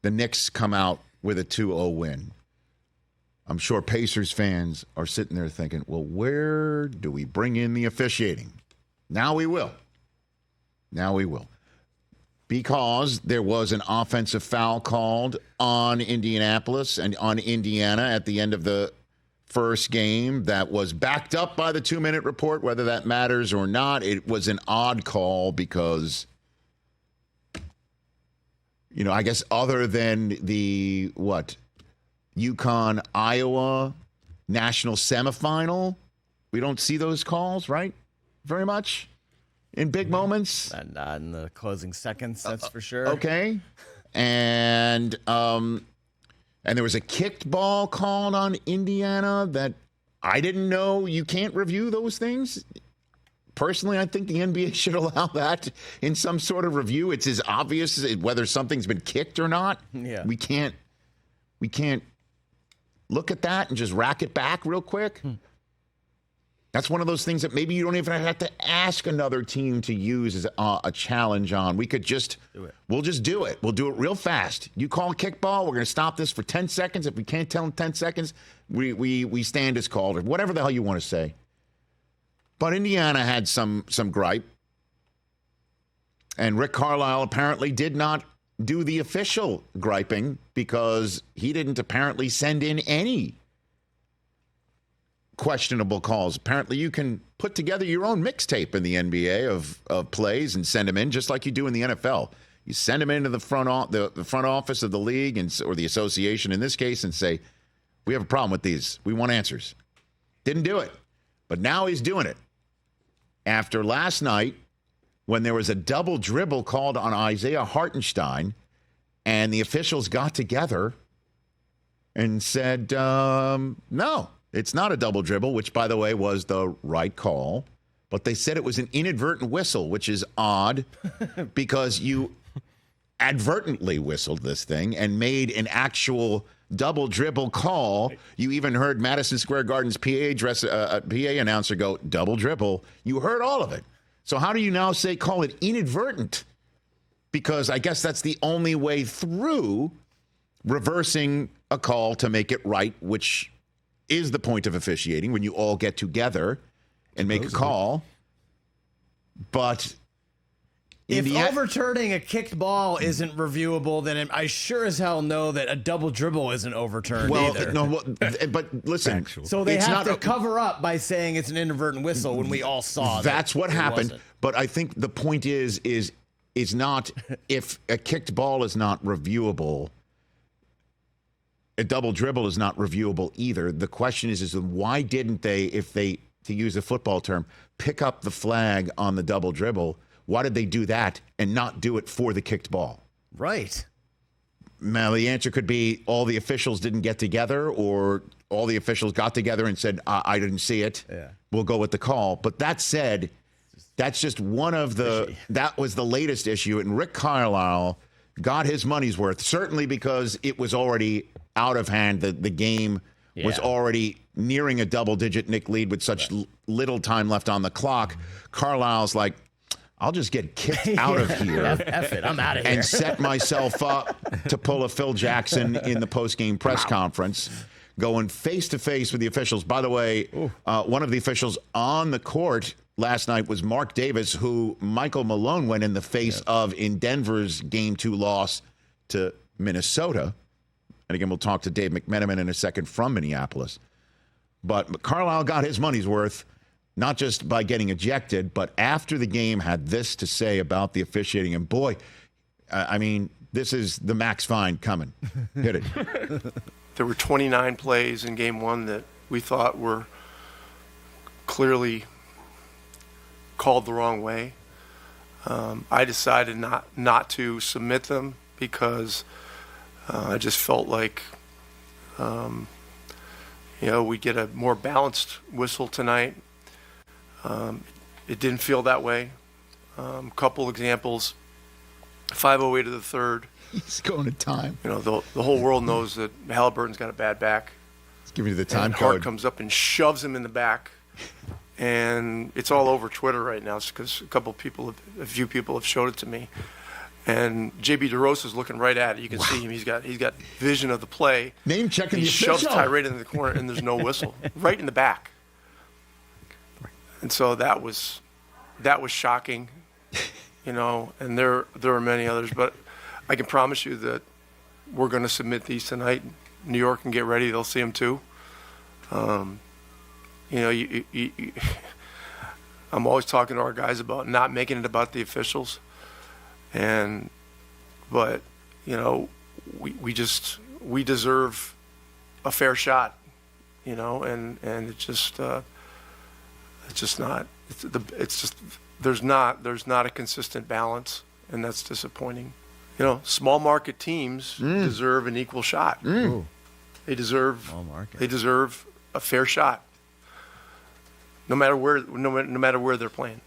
the Knicks come out with a 2-0 win. I'm sure Pacers fans are sitting there thinking, well, where do we bring in the officiating? Now we will. Because there was an offensive foul called on Indianapolis and on Indiana at the end of the first game that was backed up by the 2-minute report, whether that matters or not. It was an odd call because, I guess other than the, UConn, Iowa national semifinal, we don't see those calls, right? Very much in big moments. And not in the closing seconds, that's for sure. Okay. And there was a kicked ball called on Indiana that I didn't know. You can't review those things. Personally, I think the NBA should allow that in some sort of review. It's as obvious as whether something's been kicked or not. Yeah. We can't look at that and just rack it back real quick. That's one of those things that maybe you don't even have to ask another team to use as a challenge on. We could just we'll just do it. We'll do it real fast. You call a kickball, we're going to stop this for 10 seconds. If we can't tell in 10 seconds, we stand as called, or whatever the hell you want to say. But Indiana had some gripe. And Rick Carlisle apparently did not do the official griping because he didn't apparently send in any questionable calls. Apparently you can put together your own mixtape in the NBA of plays and send them in just like you do in the NFL. You send them into the front office of the league or the association in this case and say, we have a problem with these. We want answers. Didn't do it. But now he's doing it. After last night, when there was a double dribble called on Isaiah Hartenstein, and the officials got together and said, no, it's not a double dribble, which, by the way, was the right call. But they said it was an inadvertent whistle, which is odd because you advertently whistled this thing and made an actual double dribble call. You even heard Madison Square Garden's PA announcer go, double dribble. You heard all of it. So how do you now call it inadvertent? Because I guess that's the only way through reversing a call to make it right, which is the point of officiating when you all get together and make a call. But if overturning a kicked ball isn't reviewable, then I sure as hell know that a double dribble isn't overturned either. No, but listen. So they have to cover up by saying it's an inadvertent whistle when we all saw that's what happened. But I think the point is not if a kicked ball is not reviewable, a double dribble is not reviewable either. The question is why didn't they, to use a football term, pick up the flag on the double dribble? Why did they do that and not do it for the kicked ball? Right. Now, the answer could be all the officials didn't get together, or all the officials got together and said, I didn't see it. Yeah. We'll go with the call. But that said, that's just one of that was the latest issue. And Rick Carlisle got his money's worth, certainly because it was already out of hand. The game was already nearing a double-digit Knick lead with such little time left on the clock. Carlisle's like, I'll just get kicked out of here. F it, I'm out of here. And set myself up to pull a Phil Jackson in the post-game press conference, going face-to-face with the officials. By the way, one of the officials on the court last night was Mark Davis, who Michael Malone went in the face of in Denver's Game 2 loss to Minnesota. And again, we'll talk to Dave McMenamin in a second from Minneapolis. But Carlisle got his money's worth, not just by getting ejected, but after the game had this to say about the officiating. And boy, I mean, this is the max fine coming. Hit it. There were 29 plays in game one that we thought were clearly called the wrong way. I decided not to submit them because I just felt like, we'd get a more balanced whistle tonight. It didn't feel that way. Couple examples. 5:08 of the third. He's going to time. The whole world knows that Halliburton's got a bad back. Let's give you the time Hart code. Comes up and shoves him in the back. And it's all over Twitter right now because a few people have showed it to me. And JB DeRosa's looking right at it. You can see him. He's got vision of the play. Name checking He the shoves official. Ty right into the corner, and there's no whistle. Right in the back. And so that was shocking, you know, and there are many others. But I can promise you that we're going to submit these tonight. New York can get ready. They'll see them too. You know, I'm always talking to our guys about not making it about the officials. But, you know, we deserve a fair shot, you know, and it's just not there's not a consistent balance, and that's disappointing. You know, small market teams deserve an equal shot. They deserve a fair shot, no matter where they're playing.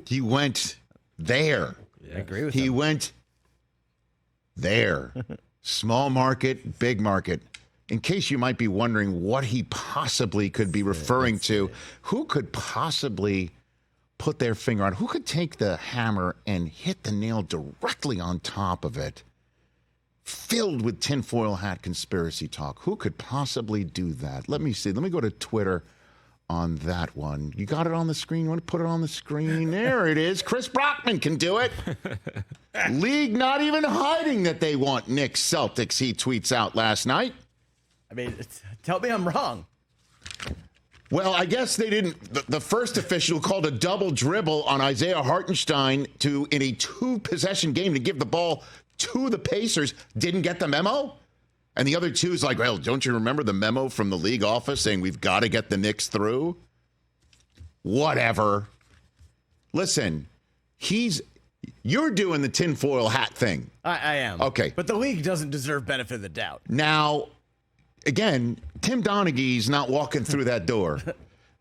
He went there. I agree with He him. went there. Small market, big market. In case you might be wondering what he possibly could be referring to, who could possibly put their finger on, who could take the hammer and hit the nail directly on top of it, filled with tinfoil hat conspiracy talk? Who could possibly do that? Let me see. Let me go to Twitter on that one. You got it on the screen? You want to put it on the screen? There it is. Chris Brockman can do it. League not even hiding that they want Knicks Celtics, he tweets out last night. I mean, tell me I'm wrong. Well, I guess they didn't. The first official called a double dribble on Isaiah Hartenstein in a 2-possession game to give the ball to the Pacers. Didn't get the memo? And the other two is like, well, don't you remember the memo from the league office saying we've got to get the Knicks through? Whatever. Listen, you're doing the tinfoil hat thing. I am. Okay. But the league doesn't deserve benefit of the doubt. Now, again, Tim Donaghy's not walking through that door.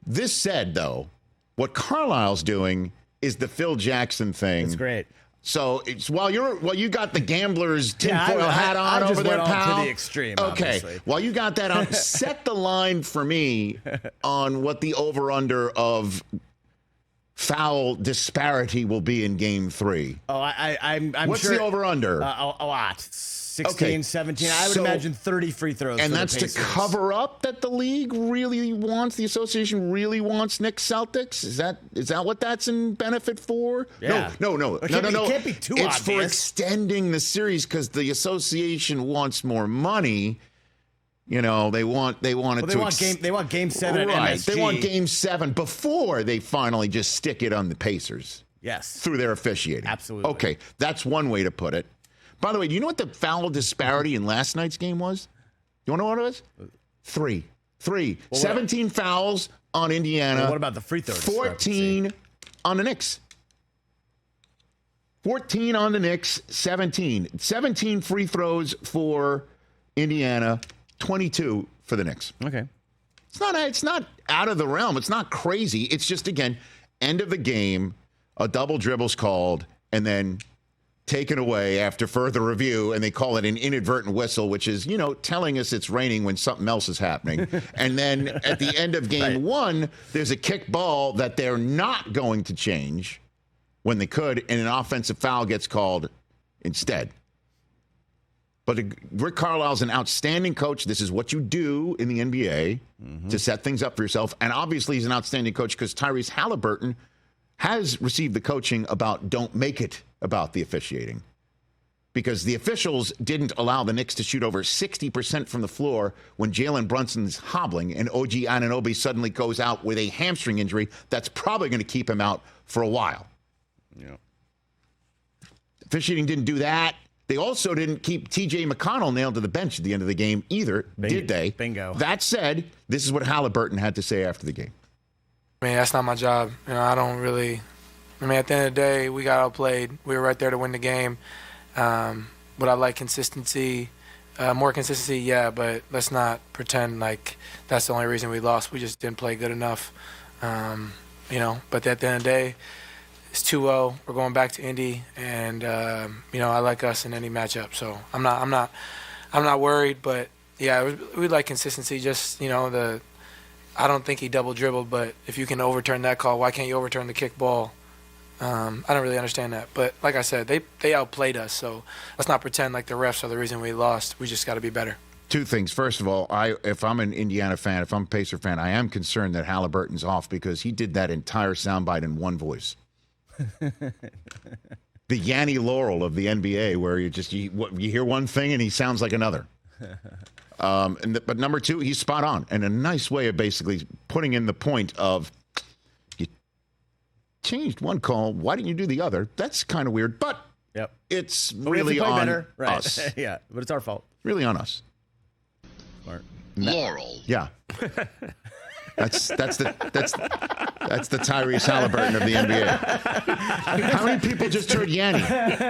This said, though, what Carlisle's doing is the Phil Jackson thing. It's great. So it's while you got the gambler's tinfoil hat on I just over there, went pal. on to the extreme. Okay, Obviously. while you got that on, set the line for me on what the over/under of foul disparity will be in Game 3. Oh, I'm What's sure. the over/under? A lot. 16, Okay. 17. I would So- imagine 30 free throws. And for that's the to Pacers. cover up that the league really wants, the association really wants Knicks Celtics? Is that what that's in benefit for? Yeah. No. It can't be too It's for obvious. extending the series because the association wants more money. You know, they want it Well, to. they want game 7 at right. MSG. They want Game 7 before they finally just stick it on the Pacers Yes. through their officiating. Absolutely. Okay, that's one way to put it. By the way, do you know what the foul disparity in last night's game was? You want to know what it was? Three. 17 fouls on Indiana. Well, what about the free throws? 14 on the Knicks. 14 on the Knicks, 17. 17 free throws for Indiana, 22 for the Knicks. Okay. It's not out of the realm. It's not crazy. It's just, again, end of the game, a double dribble's called, and then taken away after further review, and they call it an inadvertent whistle, which is, telling us it's raining when something else is happening. And then at the end of game 1, there's a kick ball that they're not going to change when they could, and an offensive foul gets called instead. But Rick Carlisle's an outstanding coach. This is what you do in the NBA to set things up for yourself. And obviously he's an outstanding coach because Tyrese Halliburton has received the coaching about don't make it about the officiating. Because the officials didn't allow the Knicks to shoot over 60% from the floor when Jalen Brunson's hobbling and OG Anunoby suddenly goes out with a hamstring injury that's probably going to keep him out for a while. Yeah. Officiating didn't do that. They also didn't keep T.J. McConnell nailed to the bench at the end of the game either, did they? Bingo. That said, this is what Halliburton had to say after the game. I mean, that's not my job. I don't really. At the end of the day, we got outplayed. We were right there to win the game. Would I like consistency? More consistency, yeah, but let's not pretend like that's the only reason we lost. We just didn't play good enough. But at the end of the day, it's 2-0. We're going back to Indy, and I like us in any matchup. So I'm not worried. But yeah, we like consistency. Just I don't think he double dribbled, but if you can overturn that call, why can't you overturn the kick ball I don't really understand that. But like I said, they outplayed us. So let's not pretend like the refs are the reason we lost. We just got to be better. Two things. First of all, if I'm an Indiana fan, if I'm a Pacer fan, I am concerned that Halliburton's off because he did that entire soundbite in one voice. The Yanni Laurel of the NBA, where you hear one thing and he sounds like another. But number two, he's spot on, and a nice way of basically putting in the point of you changed one call, why didn't you do the other? That's kind of weird, but it's really on us. Yeah, but it's our fault. Really on us. Smart. Laurel. Yeah. That's the Tyrese Halliburton of the NBA. How many people just heard Yanni?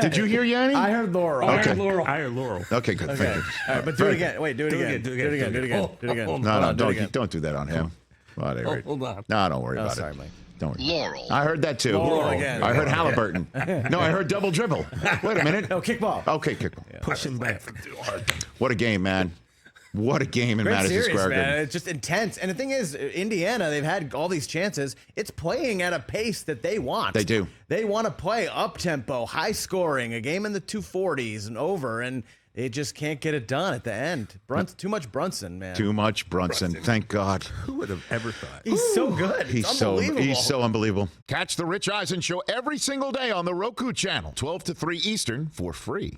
Did you hear Yanni? I heard Laurel. Okay. I heard Laurel. Okay, good. Okay. Thank you. All right, but do it again. Wait, do it again. Do it again. Do it again. Do it again. No, don't do that on him. Hold on. No, don't worry about sorry, it. Mike. Don't worry. Laurel. I heard that too. Laurel again. I heard Halliburton. No, I heard double dribble. Wait a minute. No, kickball. Okay, kickball. Yeah. Pushing back. What a game, man. What a game in Great Madison series, Square man. Garden. It's just intense. And the thing is, Indiana, they've had all these chances. It's playing at a pace that they want. They do. They want to play up-tempo, high-scoring, a game in the 240s and over, and they just can't get it done at the end. Too much Brunson, man. Too much Brunson. Thank God. Who would have ever thought? He's so good. He's unbelievable. so unbelievable. Catch the Rich Eisen Show every single day on the Roku channel, 12 to 3 Eastern, for free.